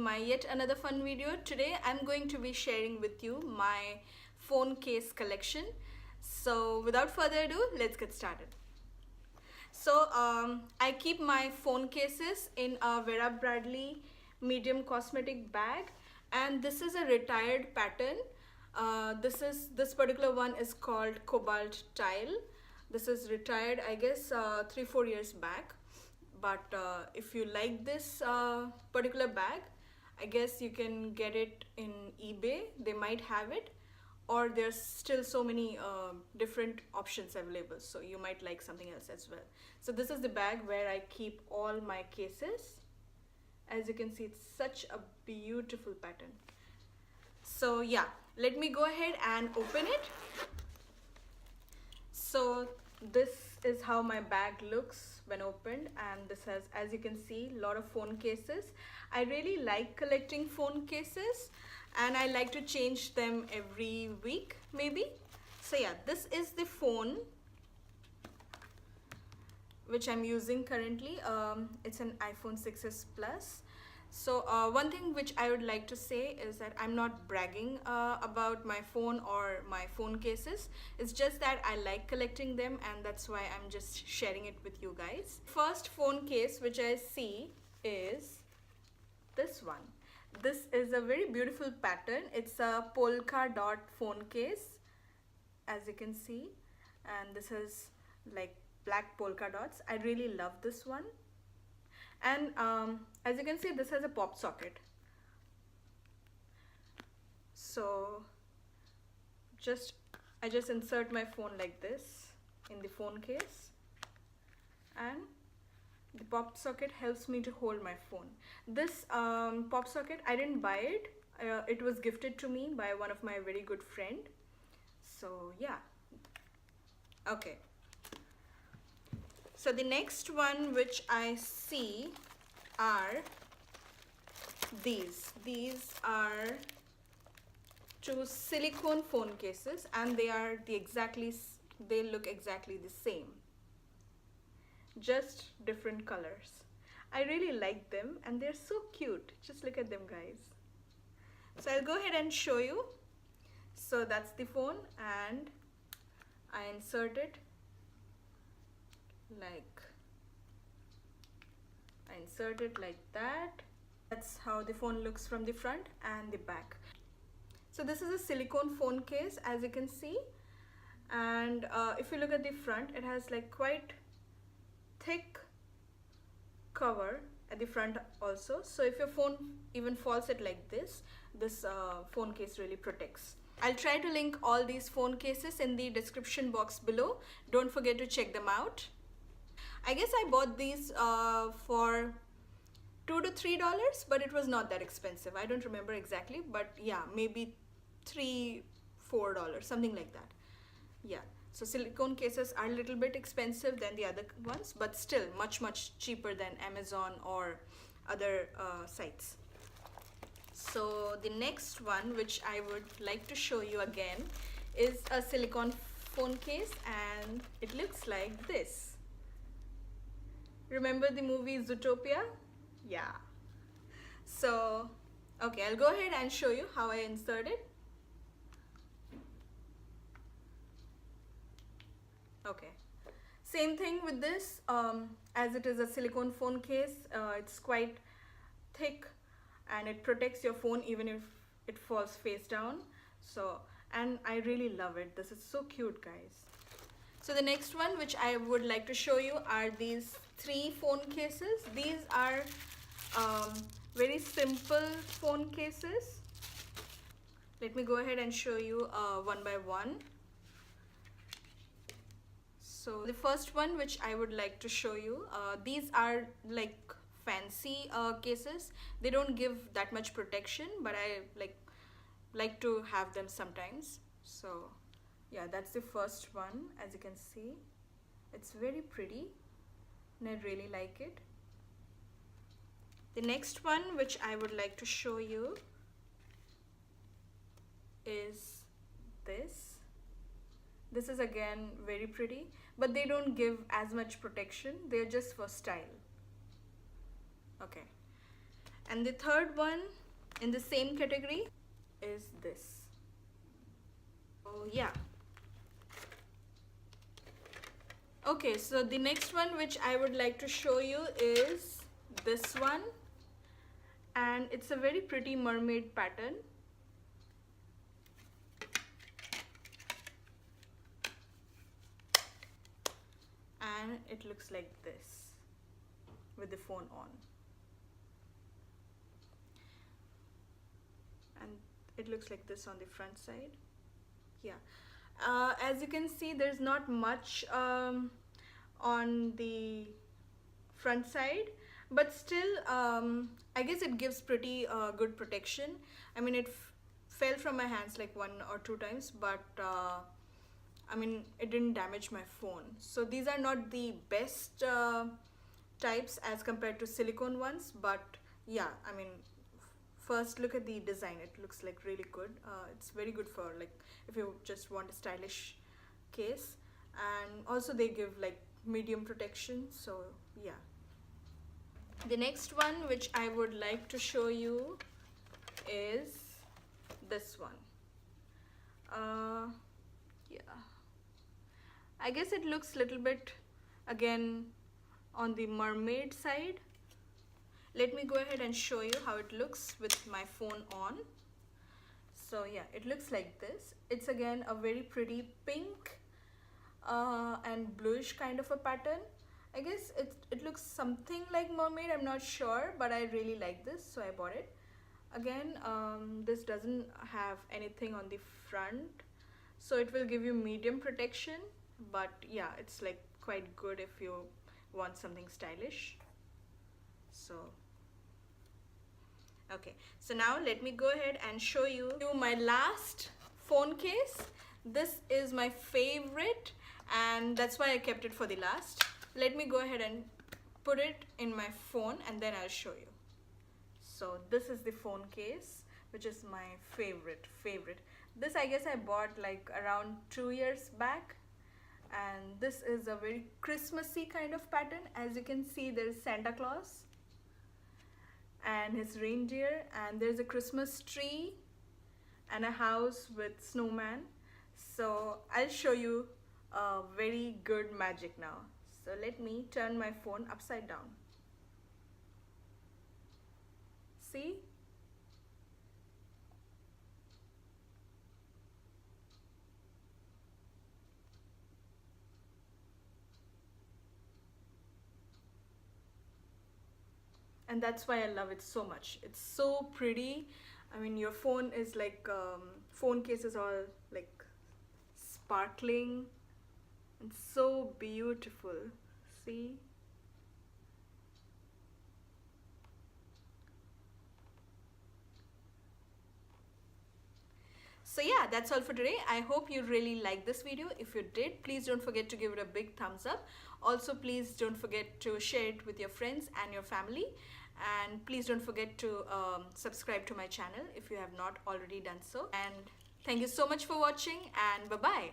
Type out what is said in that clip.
my yet another fun video. Today I'm going to be sharing with you my phone case collection. So without further ado, let's get started. So I keep my phone cases in a Vera Bradley Medium Cosmetic bag, and this is a retired pattern. This particular one is called Cobalt Tile. This is retired, I guess, 3-4 years back. But if you like this particular bag, I guess you can get it in eBay. They might have it, or there's still so many different options available, so you might like something else as well. So this is the bag where I keep all my cases. As you can see, it's such a beautiful pattern. So yeah, let me go ahead and open it. So this is how my bag looks when opened, and this has, as you can see, a lot of phone cases. I really like collecting phone cases, and I like to change them every week maybe. So yeah, this is the phone which I'm using currently. It's an iPhone 6s Plus. So one thing which I would like to say is that I'm not bragging about my phone or my phone cases. It's just that I like collecting them, and that's why I'm just sharing it with you guys. First phone case which I see is this one. This is a very beautiful pattern. It's a polka dot phone case, as you can see, and this is like black polka dots. I really love this one. And as you can see, this has a pop socket. So I just insert my phone like this in the phone case, and the pop socket helps me to hold my phone. This pop socket, I didn't buy it. It was gifted to me by one of my very good friend. So yeah. Okay. So the next one which I see are these. These are two silicone phone cases, and they look exactly the same, just different colors. I really like them, and they're so cute. Just look at them, guys. So I'll go ahead and show you. So that's the phone, and I insert it like that. That's how the phone looks from the front and the back. So this is a silicone phone case, as you can see, and if you look at the front, it has like quite thick cover at the front also. So if your phone even falls it like this phone case really protects. I'll try to link all these phone cases in the description box below. Don't forget to check them out. I guess I bought these for $2 to $3, but it was not that expensive. I don't remember exactly, but yeah, maybe $3-4, something like that. Yeah, so silicone cases are a little bit expensive than the other ones, but still much cheaper than Amazon or other sites. So the next one which I would like to show you again is a silicone phone case, and it looks like this. Remember the movie Zootopia? Yeah. So, okay, I'll go ahead and show you how I insert it. Okay. Same thing with this. As it is a silicone phone case, it's quite thick, and it protects your phone even if it falls face down. So, and I really love it. This is so cute, guys. So the next one which I would like to show you are these 3 phone cases. These are very simple phone cases. Let me go ahead and show you one by one. So the first one which I would like to show you, these are like fancy cases. They don't give that much protection, but I like to have them sometimes. So yeah, that's the first one. As you can see, it's very pretty and I really like it. The next one which I would like to show you is this. This is again very pretty, but they don't give as much protection. They're just for style. Okay. And the third one in the same category is this. Oh yeah. Okay, so the next one which I would like to show you is this one, and it's a very pretty mermaid pattern. And it looks like this with the phone on. And it looks like this on the front side. Yeah. As you can see, there's not much on the front side, but still I guess it gives pretty good protection. I mean, it fell from my hands like 1 or 2 times, but I mean, it didn't damage my phone. So these are not the best types as compared to silicone ones, but yeah, I mean, first look at the design. It looks like really good. It's very good for like if you just want a stylish case, and also they give like medium protection. So yeah. The next one which I would like to show you is this one. Yeah, I guess it looks a little bit again on the mermaid side. Let me go ahead and show you how it looks with my phone on. So yeah, it looks like this. It's again a very pretty pink and bluish kind of a pattern. I guess it looks something like mermaid, I'm not sure, but I really like this, so I bought it. Again, this doesn't have anything on the front, so it will give you medium protection, but yeah, it's like quite good if you want something stylish. So okay, so now let me go ahead and show you my last phone case. This is my favorite, and that's why I kept it for the last. Let me go ahead and put it in my phone and then I'll show you. So this is the phone case, which is my favorite. This I guess I bought like around 2 years back, and this is a very Christmassy kind of pattern. As you can see, there is Santa Claus and his reindeer, and there's a Christmas tree and a house with snowman. So I'll show you a very good magic now. So let me turn my phone upside down. See? And that's why I love it so much. It's so pretty. I mean, your phone is like, phone cases are like sparkling and so beautiful. See? So yeah, that's all for today. I hope you really liked this video. If you did, please don't forget to give it a big thumbs up. Also, please don't forget to share it with your friends and your family. And please don't forget to subscribe to my channel if you have not already done so. And thank you so much for watching, and bye-bye.